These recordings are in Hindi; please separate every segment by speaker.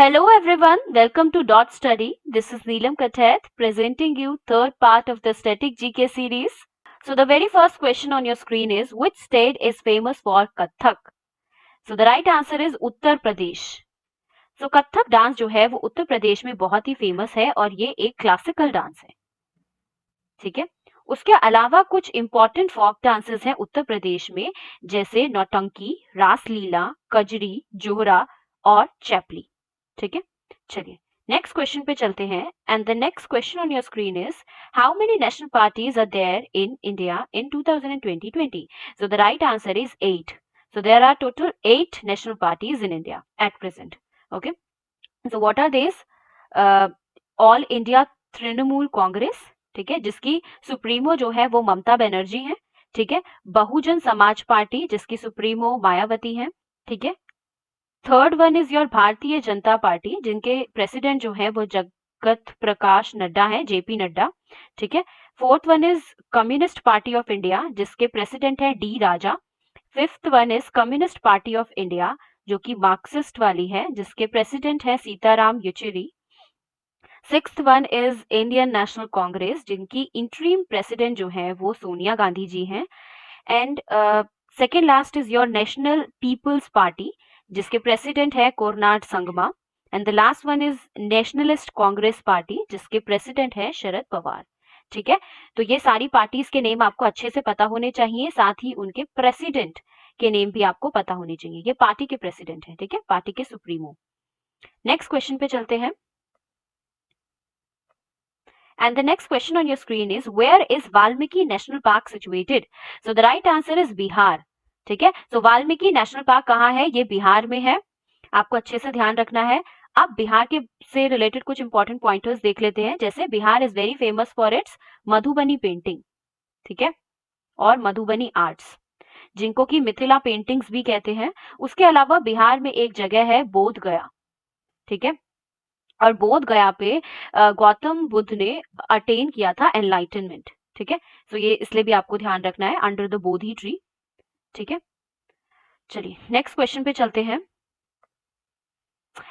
Speaker 1: Hello everyone, welcome to Dot Study. This is Neelam Kathet presenting you third part of the Static GK series. So the very first question on your screen is, which state is famous for Kathak? So the right answer is Uttar Pradesh. So Kathak dance जो है वो उत्तर प्रदेश में बहुत ही फेमस है और ये एक क्लासिकल डांस है, ठीक है। उसके अलावा कुछ इंपॉर्टेंट फोक डांसेस हैं उत्तर प्रदेश में, जैसे नौटंकी, रासलीला, कजरी, जोहरा और चैपली, ठीक है। चलिए नेक्स्ट क्वेश्चन पे चलते हैं and the next question on your screen is, how many national parties are there in India in 2020? So the right answer is 8. So there are total 8 national parties in India at present. Okay. So what are these? All India Trinamool Congress, ठीक है, जिसकी सुप्रीमो जो है वो ममता बनर्जी है, ठीक है। बहुजन समाज पार्टी जिसकी सुप्रीमो मायावती है, ठीक है। Third one is your Bharatiya Janata party जिनके प्रेसिडेंट जो है वो जगत प्रकाश नड्डा है, जेपी नड्डा, ठीक है। Fourth one is communist party of India जिसके प्रेसिडेंट है D Raja. Fifth one is communist party of India जो कि मार्क्सिस्ट वाली है जिसके प्रेसिडेंट है Sitaram Yechury. Sixth one is Indian national Congress जिनकी इंटरिम प्रेसिडेंट जो है वो सोनिया गांधी जी हैं। And second last is your national people's party जिसके प्रेसिडेंट है Conrad Sangma. And the last one is nationalist Congress party जिसके प्रेसिडेंट है शरद पवार, ठीक है। तो ये सारी पार्टीज के नेम आपको अच्छे से पता होने चाहिए, साथ ही उनके प्रेसिडेंट के नेम भी आपको पता होने चाहिए। ये पार्टी के प्रेसिडेंट है, ठीक है, पार्टी के सुप्रीमो। नेक्स्ट क्वेश्चन पे चलते हैं and the next question on your screen is, where is Valmiki National Park situated? So the right answer is Bihar, ठीक है। So वाल्मीकि नेशनल पार्क कहाँ है? ये बिहार में है, आपको अच्छे से ध्यान रखना है। अब बिहार के से रिलेटेड कुछ इंपॉर्टेंट पॉइंटर्स देख लेते हैं, जैसे Bihar is very famous for its Madhubani painting, ठीक है, और मधुबनी आर्ट्स जिनको कि मिथिला पेंटिंग्स भी कहते हैं। उसके अलावा बिहार में एक जगह है बोध गया, ठीक है, और बोध गया पे गौतम बुद्ध ने अटेन किया था एनलाइटनमेंट, ठीक है। सो ये इसलिए भी आपको ध्यान रखना है, अंडर द बोधि ट्री, ठीक है। चलिए नेक्स्ट क्वेश्चन पे चलते हैं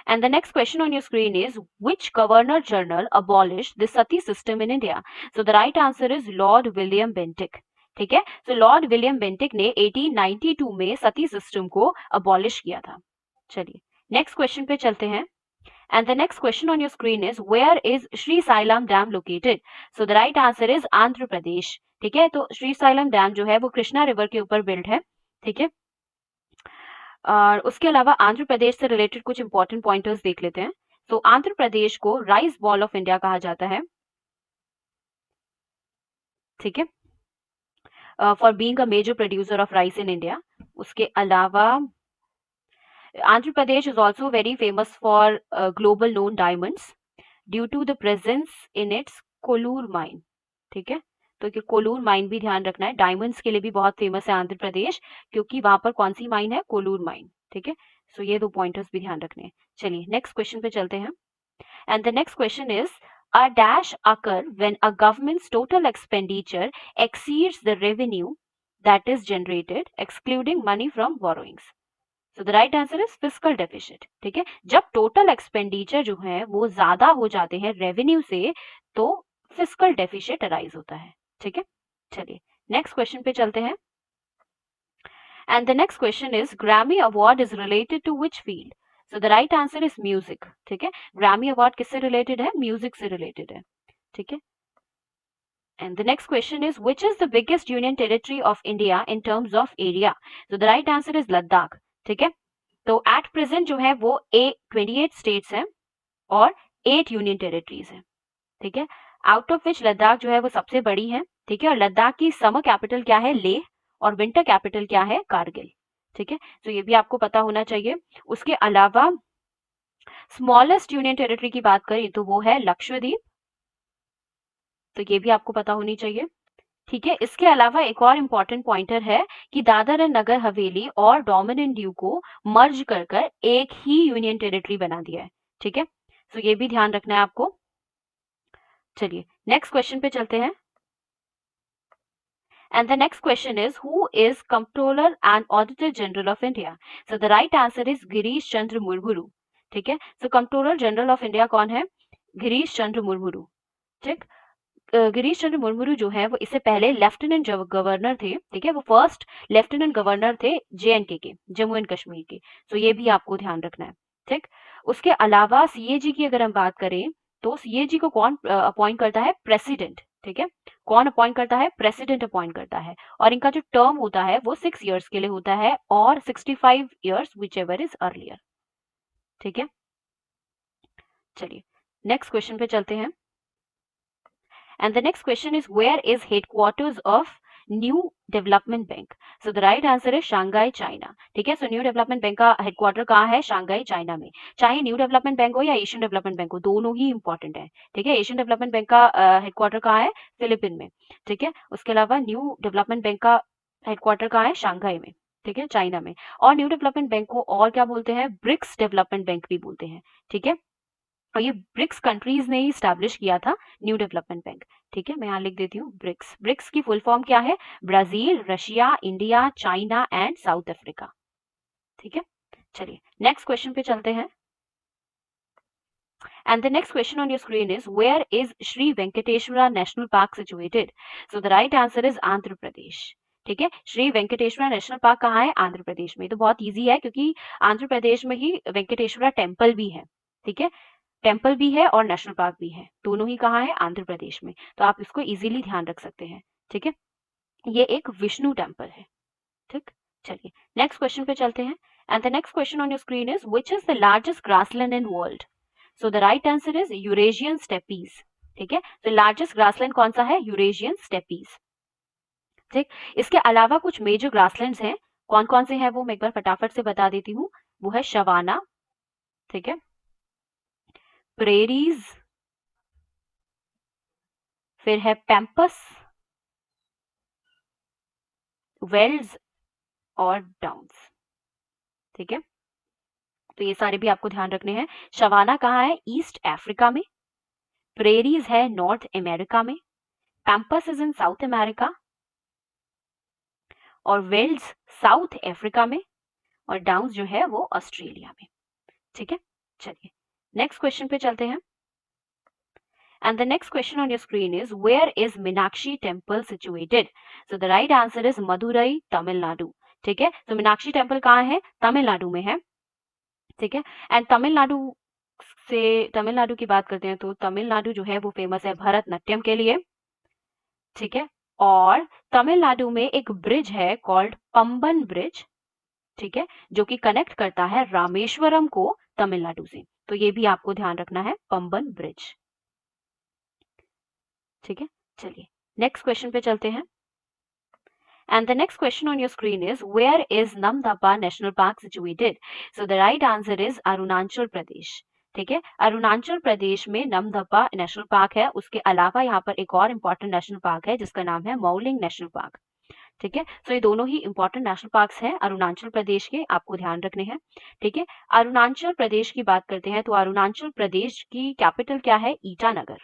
Speaker 1: and the next question on your screen is, which governor general abolished the sati system in India? So the right answer is Lord William Bentinck, ठीक है। So Lord William Bentinck ने 1892 में सती सिस्टम को अबॉलिश किया था। चलिए नेक्स्ट क्वेश्चन पे चलते हैं and the next question on your screen is, where is Sri Sailam Dam located? So the right answer is Andhra Pradesh, ठीक है। तो श्री साइलम डैम जो है वो कृष्णा रिवर के ऊपर बिल्ड है, ठीक है। और उसके अलावा आंध्र प्रदेश से रिलेटेड कुछ इंपॉर्टेंट पॉइंटर्स देख लेते हैं। तो आंध्र प्रदेश को राइस बॉल ऑफ इंडिया कहा जाता है, ठीक है, for being a major producer of rice in India. उसके अलावा Andhra Pradesh is also very famous for global known diamonds due to the presence in its Kollur mine, ठीक है। तो कोलूर माइन भी ध्यान रखना है, डायमंड्स के लिए भी बहुत फेमस है आंध्र प्रदेश, क्योंकि वहां पर कौन सी माइन है? कोलूर माइन, ठीक है। सो ये दो पॉइंटर्स भी ध्यान रखने हैं। चलिए नेक्स्ट क्वेश्चन पे चलते हैं and the next question is, a dash occur when a government's total expenditure exceeds the revenue that is generated excluding money from borrowings. So the right answer is fiscal deficit, ठीक है। जब टोटल एक्सपेंडिचर जो है वो ज्यादा हो जाते हैं रेवेन्यू से तो फिस्कल डेफिसिट अराइज होता है, ठीक है। चलिए नेक्स्ट क्वेश्चन पे चलते हैं and the next question is, Grammy award is related to which field? So the right answer is music, ठीक है। ग्रैमी अवार्ड किससे रिलेटेड है? म्यूजिक से रिलेटेड है, ठीक है। And the next question is, which is the biggest union territory of India in terms of area? So the right answer is Ladakh, ठीक है। तो एट प्रेजेंट जो है वो 28 स्टेट्स हैं और 8 यूनियन टेरिटरीज हैं, ठीक है। आउट ऑफ विच लद्दाख जो है वो सबसे बड़ी है, ठीक है। और लद्दाख की समर कैपिटल क्या है? लेह, और विंटर कैपिटल क्या है? कारगिल, ठीक है। तो ये भी आपको पता होना चाहिए। उसके अलावा स्मॉलेस्ट यूनियन टेरिटरी की बात करें तो वो है लक्षद्वीप, तो ये भी आपको पता होनी चाहिए, ठीक है। इसके अलावा एक और इम्पॉर्टेंट पॉइंटर है कि दादर एंड नगर हवेली और डोमिन एंड ड्यू को मर्ज कर कर एक ही यूनियन टेरिटरी बना दिया है, ठीक है। तो ये भी ध्यान रखना है आपको। चलिए नेक्स्ट क्वेश्चन पे चलते हैं and the next question is, who is controller and auditor general of India? So the right answer is Girish Chandra Murmu, ठीक है। So controller general of India कौन है? गिरीश चंद्र मुर्मू। ठीक। गिरीश चंद्र मुर्मू जो है वो इससे पहले लेफ्टिनेंट गवर्नर थे, ठीक है, वो फर्स्ट लेफ्टिनेंट गवर्नर थे JNK के, जम्मू एंड कश्मीर के। तो ये भी आपको ध्यान रखना है। ठीक। उसके अलावा CAG की अगर हम बात करें तो CAG को कौन अपॉइंट करता है? प्रेसिडेंट। ठीक है। कौन अपॉइंट करता है? प्रेसिडेंट अपॉइंट करता है। और इनका जो टर्म होता है वो 6 इयर्स के लिए होता है और 65 years which ever is earlier. ठीक है। चलिए नेक्स्ट क्वेश्चन पे चलते हैं। And the next question is, where is headquarters of New Development Bank? So the right answer is Shanghai, China. ठीक है। So न्यू डेवलपमेंट बैंक का हेडक्वार्टर कहाँ है? शांघाई, चाइना में। चाहे न्यू डेवलपमेंट बैंक हो या एशियन डेवलपमेंट बैंक हो, दोनों ही इंपॉर्टेंट है। ठीक है। एशियन डेवलपमेंट बैंक का हेडक्वार्टर कहाँ है? फिलीपीन में। ठीक है। उसके अलावा न्यू डेवलपमेंट बैंक का हेडक्वार्टर कहाँ है? शांघाई में। ठीक है, चाइना में। और न्यू डेवलपमेंट बैंक को और क्या बोलते हैं? ब्रिक्स डेवलपमेंट बैंक भी बोलते हैं। ठीक है। और ये ब्रिक्स कंट्रीज ने ही स्टैब्लिश किया था न्यू डेवलपमेंट बैंक। ठीक है, मैं यहाँ लिख देती हूँ ब्रिक्स। ब्रिक्स की फुल फॉर्म क्या है? Brazil, Russia, India, China and south Africa. ठीक है। चलिए नेक्स्ट क्वेश्चन पे चलते हैं। And the next question on your screen is, where is Sri Venkateshwara National Park situated? So the right answer is Andhra Pradesh. ठीक है। श्री वेंकटेश्वरा नेशनल पार्क कहाँ है? आंध्र प्रदेश में। तो बहुत इजी है क्योंकि आंध्र प्रदेश में ही वेंकटेश्वरा टेम्पल भी है। ठीक है, टेम्पल भी है और नेशनल पार्क भी है, दोनों ही कहाँ है? आंध्र प्रदेश में। तो आप इसको इजीली ध्यान रख सकते हैं। ठीक है, ये एक विष्णु टेम्पल है। ठीक। चलिए नेक्स्ट क्वेश्चन पे चलते हैं। And the next question on your screen is, which is the largest grassland in world? So the right answer is Eurasian steppes. ठीक है, तो लार्जेस्ट ग्रासलैंड कौन सा है? Eurasian steppes. ठीक। इसके अलावा कुछ मेजर ग्रासलैंड्स हैं, कौन कौन से हैं वो मैं एक बार फटाफट से बता देती हूँ। वो है शवाना, ठीक है, प्रेरीज, फिर है पैम्पस, वेल्स और डाउन्स। ठीक है, तो ये सारे भी आपको ध्यान रखने हैं। शवाना कहाँ है? ईस्ट अफ्रीका में। प्रेरीज है नॉर्थ अमेरिका में। Pampas is in south America और वेल्स साउथ अफ्रीका में। और डाउन्स जो है वो ऑस्ट्रेलिया में। ठीक है, चलिए नेक्स्ट क्वेश्चन पे चलते हैं। And the next question on your screen is, where is Meenakshi temple situated? So the right answer is Madurai, Tamil Nadu. ठीक है, तो मीनाक्षी टेम्पल कहाँ है? तमिलनाडु में है। ठीक है, एंड तमिलनाडु की बात करते हैं तो तमिलनाडु जो है वो फेमस है भरतनाट्यम के लिए। ठीक है, और तमिलनाडु में एक ब्रिज है कॉल्ड पंबन ब्रिज। ठीक है, जो कि कनेक्ट करता है रामेश्वरम को तमिलनाडु से। तो ये भी आपको ध्यान रखना है, पंबन ब्रिज। ठीक है, चलिए नेक्स्ट क्वेश्चन पे चलते हैं। And the next question on your screen is, where is Namdapha National Park situated? So the right answer is Arunachal Pradesh. ठीक है, अरुणाचल प्रदेश में नमदपा नेशनल पार्क है। उसके अलावा यहाँ पर एक और इम्पोर्टेंट नेशनल पार्क है जिसका नाम है मौलिंग नेशनल पार्क। ठीक है, तो ये दोनों ही इंपॉर्टेंट नेशनल पार्क्स हैं अरुणाचल प्रदेश के, आपको ध्यान रखने हैं। ठीक है, अरुणाचल प्रदेश की बात करते हैं तो अरुणाचल प्रदेश की कैपिटल क्या है? ईटानगर।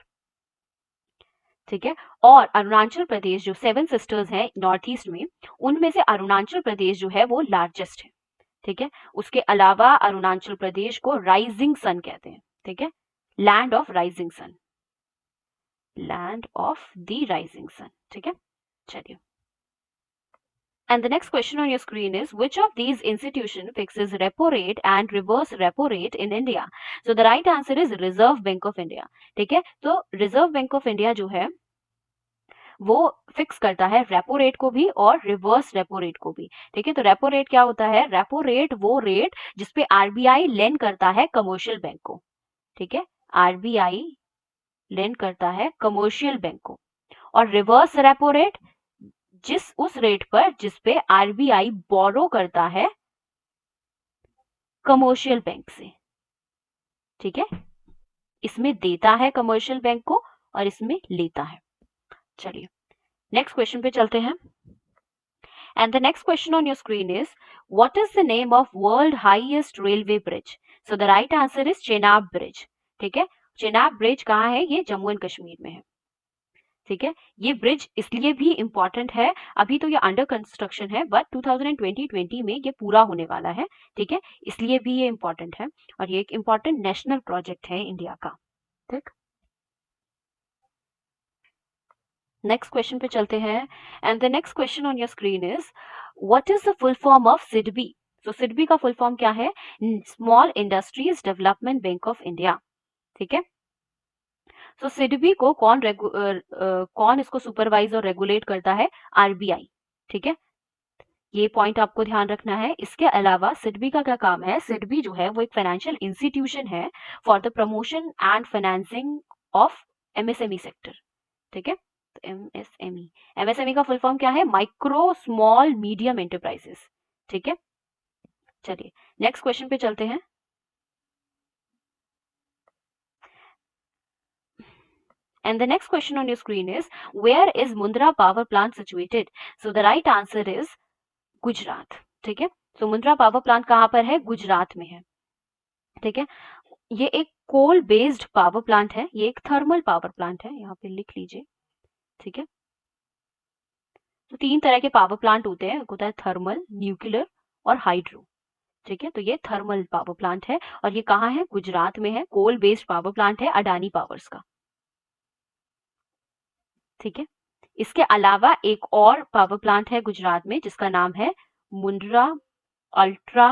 Speaker 1: ठीक है, और अरुणाचल प्रदेश जो 7 सिस्टर्स है नॉर्थ ईस्ट में, उनमें से अरुणाचल प्रदेश जो है वो लार्जेस्ट है। ठीक है, उसके अलावा अरुणाचल प्रदेश को राइजिंग सन कहते हैं। ठीक है, land of rising sun, land of the rising sun. ठीक है, चलिए। And the next question on your screen is, which of these institution fixes repo rate and reverse repo rate in India? So the right answer is Reserve Bank of India. ठीक है, तो Reserve Bank of India जो है वो फिक्स करता है रेपो रेट को भी और रिवर्स रेपो रेट को भी। ठीक है, तो रेपो रेट क्या होता है? रेपो रेट वो रेट जिसपे आरबीआई लेंड करता है कमर्शियल बैंक को। ठीक है, आरबीआई लेंड करता है कमर्शियल बैंक को। और रिवर्स रेपो रेट उस रेट पर जिसपे आरबीआई बोरो करता है कमर्शियल बैंक से। ठीक है, इसमें देता है कमर्शियल बैंक को और इसमें लेता है। चलिए नेक्स्ट क्वेश्चन पे चलते हैं। And the next question on your screen is, what is the name of world highest railway bridge? So the right answer is Chenab Bridge. ठीक है, चेनाब ब्रिज कहाँ है? ये जम्मू एंड कश्मीर में है। ठीक है, ये ब्रिज इसलिए भी इम्पोर्टेंट है, अभी तो ये अंडर कंस्ट्रक्शन है, बट 2020 में ये पूरा होने वाला है। ठीक है, इसलिए भी ये इम्पोर्टेंट है और ये एक इम्पोर्टेंट नेशनल प्रोजेक्ट है इंडिया का। ठीक, नेक्स्ट क्वेश्चन पे चलते हैं and the next question on your screen is what is the full form of SIDBI. तो सिडबी का फुल फॉर्म क्या है? Small industries development bank of India. ठीक है, तो सिडबी को कौन इसको सुपरवाइज और रेगुलेट करता है? आरबीआई। ठीक है, ये पॉइंट आपको ध्यान रखना है। इसके अलावा सिडबी का क्या काम है? सिडबी जो है वो एक फाइनेंशियल इंस्टीट्यूशन है for the promotion and financing of MSME sector. ठीक है, तो एमएसएमई का फुल फॉर्म क्या है? Micro small medium enterprises. ठीक है, चलिए नेक्स्ट क्वेश्चन पे चलते हैं। And the next question on your screen is, where is Mundra power plant situated? So the right answer is Gujarat. ठीक है, तो मुंद्रा पावर प्लांट कहाँ पर है? गुजरात में है। ठीक है, ये एक कोल बेस्ड पावर प्लांट है, ये एक थर्मल पावर प्लांट है, यहाँ पे लिख लीजिए। ठीक है, तो 3 तरह के पावर प्लांट होते हैं, एक होता है थर्मल, न्यूक्लियर और हाइड्रो। ठीक है, तो ये थर्मल पावर प्लांट है और ये कहाँ है? गुजरात में है। कोल बेस्ड पावर प्लांट है अडानी पावर्स का। ठीक है, इसके अलावा एक और पावर प्लांट है गुजरात में जिसका नाम है Mundra ultra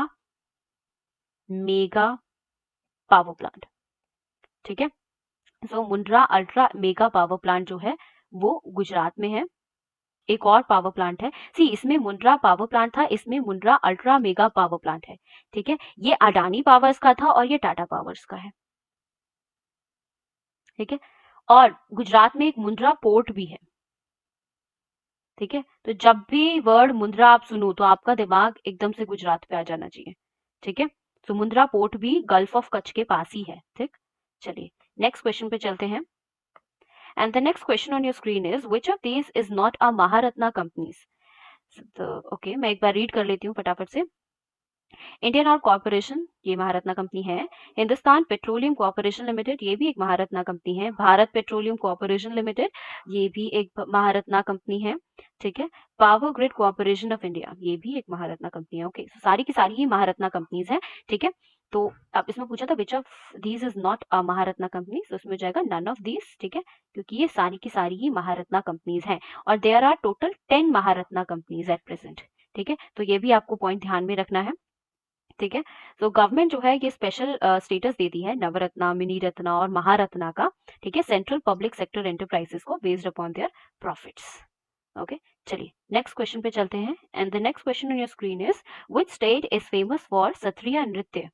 Speaker 1: mega power plant. ठीक है, so Mundra ultra mega power plant जो है वो गुजरात में है। एक और पावर प्लांट है, सी इसमें मुंद्रा पावर प्लांट था, इसमें Mundra ultra mega power plant है। ठीक है, ये अडानी पावर्स का था और ये टाटा पावर्स का है। ठीक है, और गुजरात में एक मुंद्रा पोर्ट भी है। ठीक है, तो जब भी वर्ड मुंद्रा आप सुनो तो आपका दिमाग एकदम से गुजरात पे आ जाना चाहिए। ठीक है, तो मुंद्रा पोर्ट भी गल्फ ऑफ कच्छ के पास ही है। ठीक, चलिए नेक्स्ट क्वेश्चन पे चलते हैं and the next question on your screen is which of these is not a Maharatna companies. तो ओके, मैं एक बार रीड कर लेती हूँ फटाफट से। इंडियन ऑयल कॉर्पोरेशन, ये महारत्ना कंपनी है। हिंदुस्तान पेट्रोलियम कॉर्पोरेशन लिमिटेड, ये भी एक महारत्ना कंपनी है। भारत पेट्रोलियम कॉर्पोरेशन लिमिटेड, ये भी एक महारत्ना कंपनी है। ठीक है, power grid corporation of India, ये भी एक महारत्ना कंपनी है। ओके, सारी की सारी ही महारत्ना कंपनीज हैं। ठीक है, तो अब इसमें पूछा था which of these is not a Maharatna company, तो उसमें हो जाएगा नन ऑफ दीज। ठीक है, क्योंकि ये सारी की सारी ही महारत्ना कंपनीज हैं और there are total 10 Maharatna companies at present. ठीक है, तो ये भी आपको पॉइंट ध्यान में रखना है। ठीक है, तो गवर्नमेंट जो है ये स्पेशल स्टेटस देती है नवरत्ना, मिनी रत्ना और महारत्ना का। ठीक है, सेंट्रल पब्लिक सेक्टर एंटरप्राइजेस को based upon their profits. Okay, चलिए नेक्स्ट क्वेश्चन पे चलते हैं and the next question on your screen is which state is famous for Sattriya Nritya.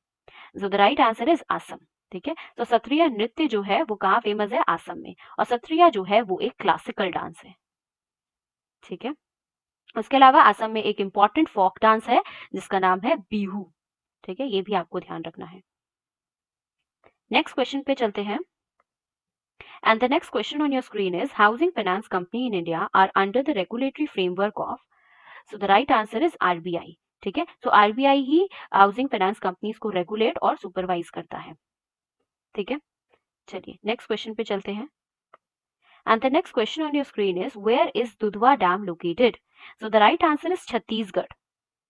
Speaker 1: So the right answer is Assam. ठीक है, तो सत्रिया नृत्य जो है वो कहाँ फेमस है? असम में। और सत्रिया जो है वो एक क्लासिकल डांस है। ठीक है, उसके अलावा असम में एक इम्पॉर्टेंट फोक डांस है जिसका नाम है बिहू। ठीक है, ये भी आपको ध्यान रखना है। नेक्स्ट क्वेश्चन पे चलते हैं and the next question on your screen is housing finance company in India are under the regulatory framework of. So the right answer is RBI. ठीक है, तो आरबीआई ही हाउसिंग फाइनेंस कंपनीज को रेगुलेट और सुपरवाइज करता है। ठीक है, चलिए नेक्स्ट क्वेश्चन पे चलते हैं and the next question on your screen is where is Dudhwa dam located. So the right answer is Chhattisgarh.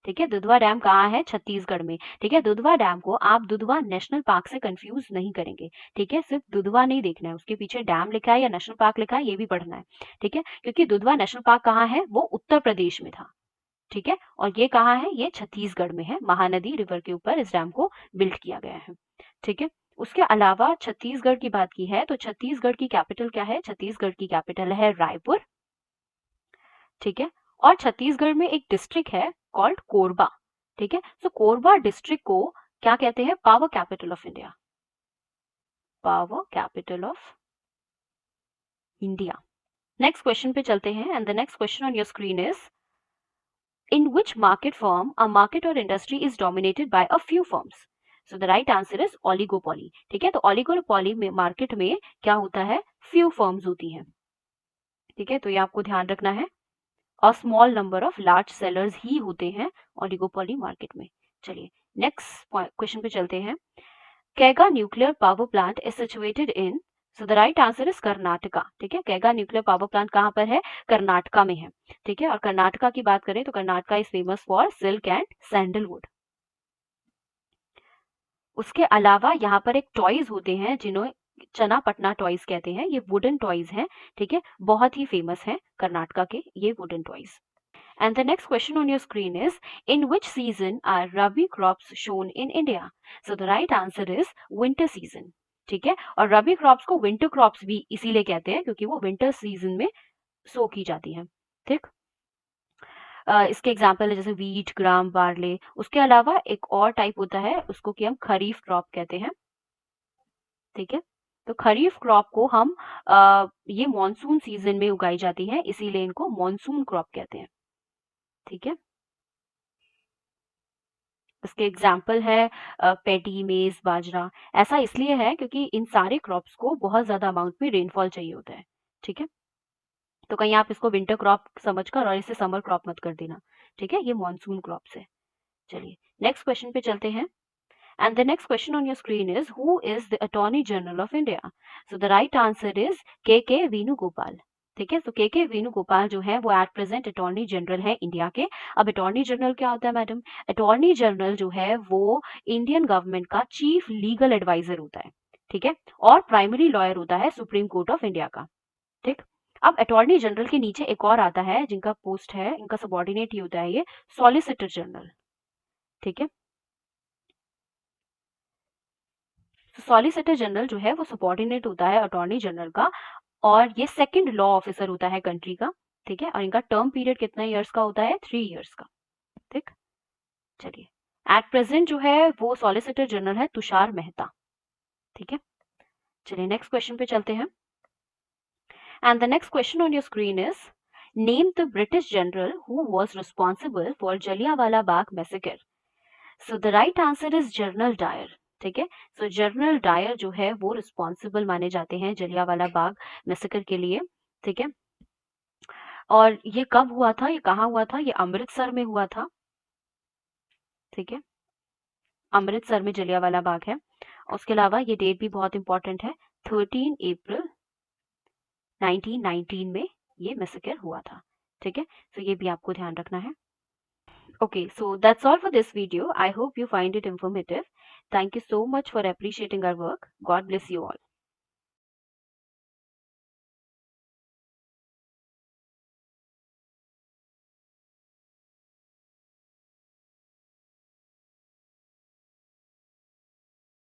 Speaker 1: ठीक है, दुधवा डैम कहाँ है? छत्तीसगढ़ में। ठीक है, दुधवा डैम को आप दुधवा नेशनल पार्क से कंफ्यूज नहीं करेंगे। ठीक है, सिर्फ दुधवा नहीं देखना है, उसके पीछे डैम लिखा है या नेशनल पार्क लिखा है ये भी पढ़ना है। ठीक है, क्योंकि दुधवा नेशनल पार्क कहाँ है? वो उत्तर प्रदेश में था। ठीक है, और ये कहाँ है? ये छत्तीसगढ़ में है। महानदी रिवर के ऊपर इस डैम को बिल्ड किया गया है। ठीक है, उसके अलावा छत्तीसगढ़ की बात की है तो छत्तीसगढ़ की कैपिटल क्या है? छत्तीसगढ़ की कैपिटल है रायपुर। ठीक है, और छत्तीसगढ़ में एक डिस्ट्रिक्ट है कॉल्ड कोरबा। ठीक है, सो कोरबा डिस्ट्रिक्ट को क्या कहते हैं? Power capital of India. Power capital of India. Next question पे चलते हैं and the next question on your screen is in which market form a market और industry is dominated by a few firms. So the right answer is oligopoly. ठीक है, तो ओलिगोपॉली में मार्केट में क्या होता है? फ्यू फर्म्स होती हैं। ठीक है, तो ये आपको ध्यान रखना है। A small number of large sellers ही होते हैं ओलिगोपॉली मार्केट में। चलिए नेक्स्ट क्वेश्चन पे चलते हैं। Kaiga nuclear power plant is situated in. So the right answer is Karnataka. ठीक है, कैगा न्यूक्लियर पावर प्लांट कहाँ पर है? कर्नाटका में है। ठीक है, और कर्नाटका की बात करें तो Karnataka is famous for silk and sandalwood. उसके अलावा यहाँ पर एक टॉयज होते हैं जिन्हें चना पटना टॉयज कहते हैं। ये वुडन टॉयज हैं। ठीक है, बहुत ही फेमस है कर्नाटका के ये wooden toys. And the next question on your screen is, in which season are Rabi crops shown in India? So the right answer is winter season. ठीक है, और रबी क्रॉप्स को विंटर क्रॉप्स भी इसीलिए कहते हैं क्योंकि वो विंटर सीजन में सो की जाती है। ठीक, इसके एग्जाम्पल है जैसे वीट, ग्राम, बार्ले। उसके अलावा एक और टाइप होता है उसको कि हम खरीफ क्रॉप कहते हैं। ठीक है, तो खरीफ क्रॉप को हम ये मॉनसून सीजन में उगाई जाती है, इसीलिए इनको मॉनसून क्रॉप कहते हैं। ठीक है, इसके एग्जाम्पल है पेडी, मेज, बाजरा। ऐसा इसलिए है क्योंकि इन सारे क्रॉप्स को बहुत ज्यादा अमाउंट में रेनफॉल चाहिए होता है। ठीक है, तो कहीं आप इसको विंटर क्रॉप समझकर और इसे समर क्रॉप मत कर देना। ठीक है, ये मॉनसून क्रॉप्स है। चलिए नेक्स्ट क्वेश्चन पे चलते हैं। And the next question on your screen is, who is the Attorney General of India? So the right answer is K.K. Venugopal. ठीक है, तो के वेणुगोपाल जो है वो एट प्रेजेंट अटॉर्नी जनरल है इंडिया के। अब अटॉर्नी जनरल क्या होता है मैडम? अटॉर्नी जनरल जो है वो इंडियन गवर्नमेंट का चीफ लीगल एडवाइजर होता है। ठीक है, और प्राइमरी लॉयर होता है सुप्रीम कोर्ट ऑफ इंडिया का। ठीक, अब अटॉर्नी जनरल के नीचे एक और आता है जिनका पोस्ट है, इनका सबॉर्डिनेट ही होता है ये सॉलिसिटर जनरल। ठीक है, सॉलिसिटर जनरल जो है वो सबॉर्डिनेट होता है अटॉर्नी जनरल का, और ये सेकंड लॉ ऑफिसर होता है कंट्री का। ठीक है, और इनका टर्म पीरियड कितना ईयर्स का होता है? 3 ईयर्स का। ठीक, चलिए एट प्रेजेंट जो है वो सॉलिसिटर जनरल है तुषार मेहता। ठीक है, चलिए नेक्स्ट क्वेश्चन पे चलते हैं। And the next question on your screen is, name the British general who was responsible for Jallianwala Bagh massacre. So the right answer is general Dyer. ठीक है, सो जनरल डायर जो है वो रिस्पॉन्सिबल माने जाते हैं जलियांवाला बाग मैसेकर के लिए। ठीक है, और ये कब हुआ था, ये कहाँ हुआ था? ये अमृतसर में हुआ था। ठीक है, अमृतसर में जलियांवाला बाग है। उसके अलावा ये डेट भी बहुत इंपॉर्टेंट है, 13 अप्रैल 1919 में ये मैसेकर हुआ था। ठीक है, तो ये भी आपको ध्यान रखना है। Okay, so that's all for this video. I hope you find it informative. Thank you so much for appreciating our work. God bless you all.